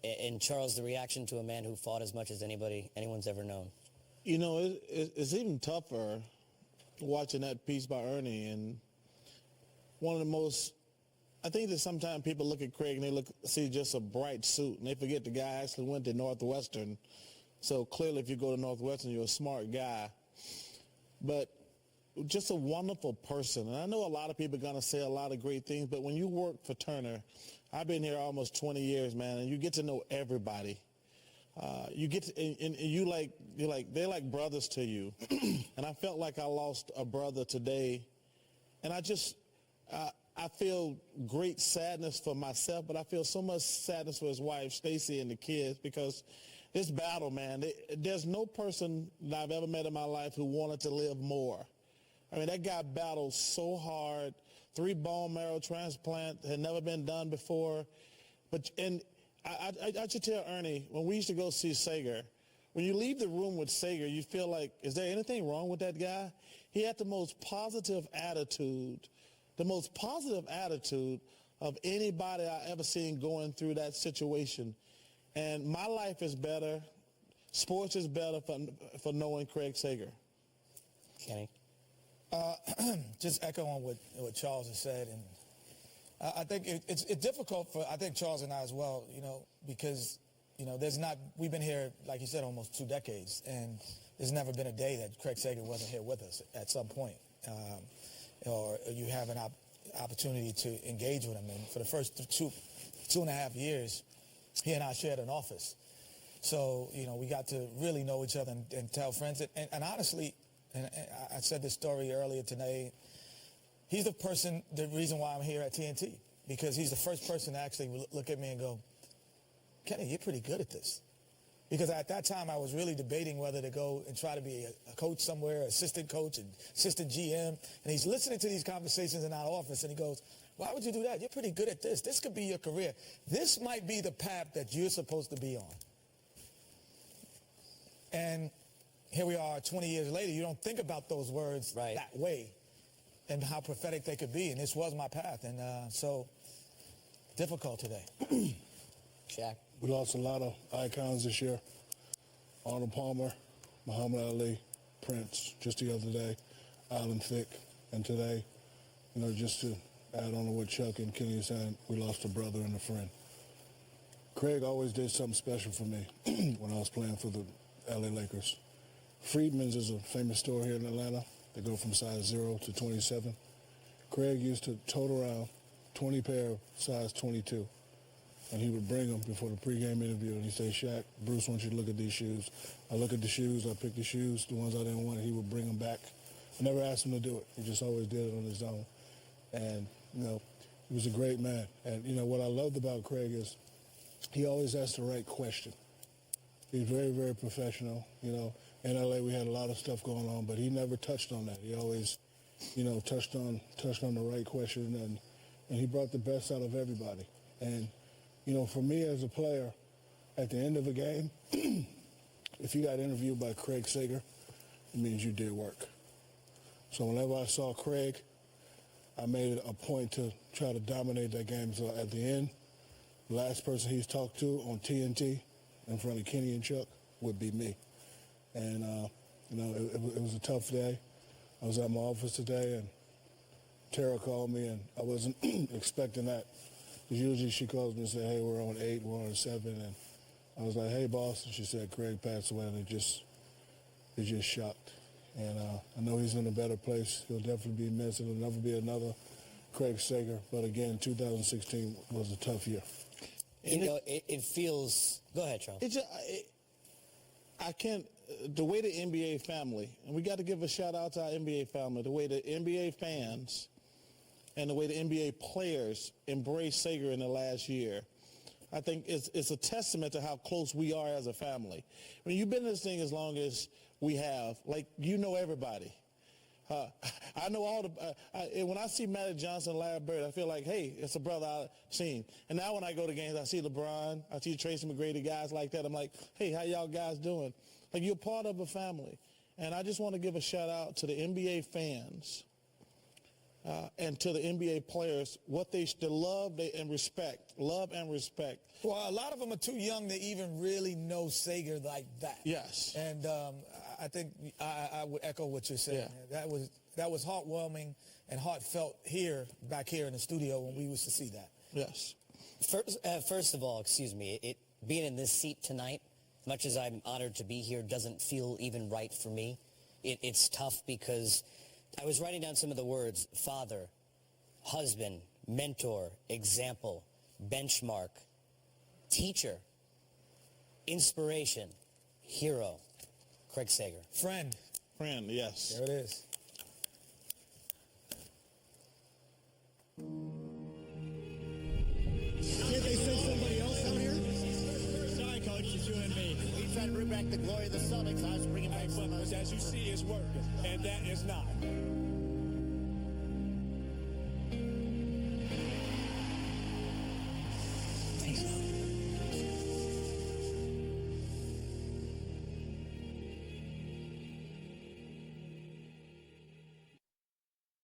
And Charles, the reaction to a man who fought as much as anyone's ever known. You know, it's even tougher watching that piece by Ernie. And one of the most, I think that sometimes people look at Craig and they see just a bright suit, and they forget the guy actually went to Northwestern. So clearly, if you go to Northwestern, you're a smart guy. But just a wonderful person. And I know a lot of people are going to say a lot of great things, but when you work for Turner, I've been here almost 20 years, man, and you get to know everybody. You get to, and they're like brothers to you. And I felt like I lost a brother today. And I feel great sadness for myself, but I feel so much sadness for his wife, Stacy, and the kids, because this battle, man, there's no person that I've ever met in my life who wanted to live more. I mean, that guy battled so hard. 3 bone marrow transplants had never been done before. And I should tell Ernie, when we used to go see Sager, when you leave the room with Sager, you feel like, is there anything wrong with that guy? He had the most positive attitude of anybody I ever seen going through that situation. And my life is better, sports is better for knowing Craig Sager. Kenny? Just echoing what Charles has said, and I think it's difficult for Charles and I as well, because we've been here, like you said, almost 2 decades, and there's never been a day that Craig Sager wasn't here with us at some point, or you have an opportunity to engage with him. And for the first 2.5 years, he and I shared an office. So, we got to really know each other and tell friends. And honestly, and I said this story earlier today, he's the reason why I'm here at TNT, because he's the first person to actually look at me and go, Kenny, you're pretty good at this. Because at that time, I was really debating whether to go and try to be a coach somewhere, assistant coach, and assistant GM. And he's listening to these conversations in our office, and he goes, why would you do that? You're pretty good at this. This could be your career. This might be the path that you're supposed to be on. And here we are 20 years later. You don't think about those words that way and how prophetic they could be. And this was my path. And so difficult today. Shaq? We lost a lot of icons this year. Arnold Palmer, Muhammad Ali, Prince, just the other day, Alan Thicke, and today, just to add on to what Chuck and Kenny are saying, we lost a brother and a friend. Craig always did something special for me when I was playing for the LA Lakers. Freedman's is a famous store here in Atlanta. They go from size 0 to 27. Craig used to tote around 20 pair of size 22. And he would bring them before the pregame interview, and he'd say, Shaq, Bruce wants you to look at these shoes. I look at the shoes, I pick the shoes, the ones I didn't want, and he would bring them back. I never asked him to do it. He just always did it on his own. And, he was a great man. And, what I loved about Craig is he always asked the right question. He's very, very professional. In LA we had a lot of stuff going on, but he never touched on that. He always, touched on the right question, and he brought the best out of everybody. And for me as a player, at the end of a game, if you got interviewed by Craig Sager, it means you did work. So whenever I saw Craig, I made it a point to try to dominate that game. So at the end, the last person he's talked to on TNT in front of Kenny and Chuck would be me. And, it was a tough day. I was at my office today, and Tara called me, and I wasn't expecting that. Usually she calls me and says, hey, we're on 8, we're on 7. And I was like, hey, boss. And she said, Craig passed away. And it just shocked. And I know he's in a better place. He'll definitely be missed. It'll never be another Craig Sager. But, again, 2016 was a tough year. It feels – go ahead, Charles. I can't – the way the NBA family – and we got to give a shout-out to our NBA family. The way the NBA fans – and the way the NBA players embrace Sager in the last year, I think it's a testament to how close we are as a family. I mean, you've been in this thing as long as we have. Everybody. I know all the when I see Magic Johnson, Larry Bird, I feel like, hey, it's a brother I've seen. And now when I go to games, I see LeBron, I see Tracy McGrady, guys like that. I'm like, hey, how y'all guys doing? You're part of a family. And I just want to give a shout-out to the NBA fans and to the NBA players what they should love and respect. Love and respect. Well, a lot of them are too young to even really know Sager like that. Yes. And I think I would echo what you're saying. Yeah. That was heartwarming and heartfelt back here in the studio when we used to see that. Yes. First of all, excuse me, being in this seat tonight, much as I'm honored to be here, doesn't feel even right for me. It's tough because I was writing down some of the words: father, husband, mentor, example, benchmark, teacher, inspiration, hero. Craig Sager. Friend. Friend, yes. There it is. Can't they send somebody else out here? Sorry, Coach, it's you and me. We tried to bring back the glory of the Celtics. I was bringing back some. But as you see, it's working, and that is not.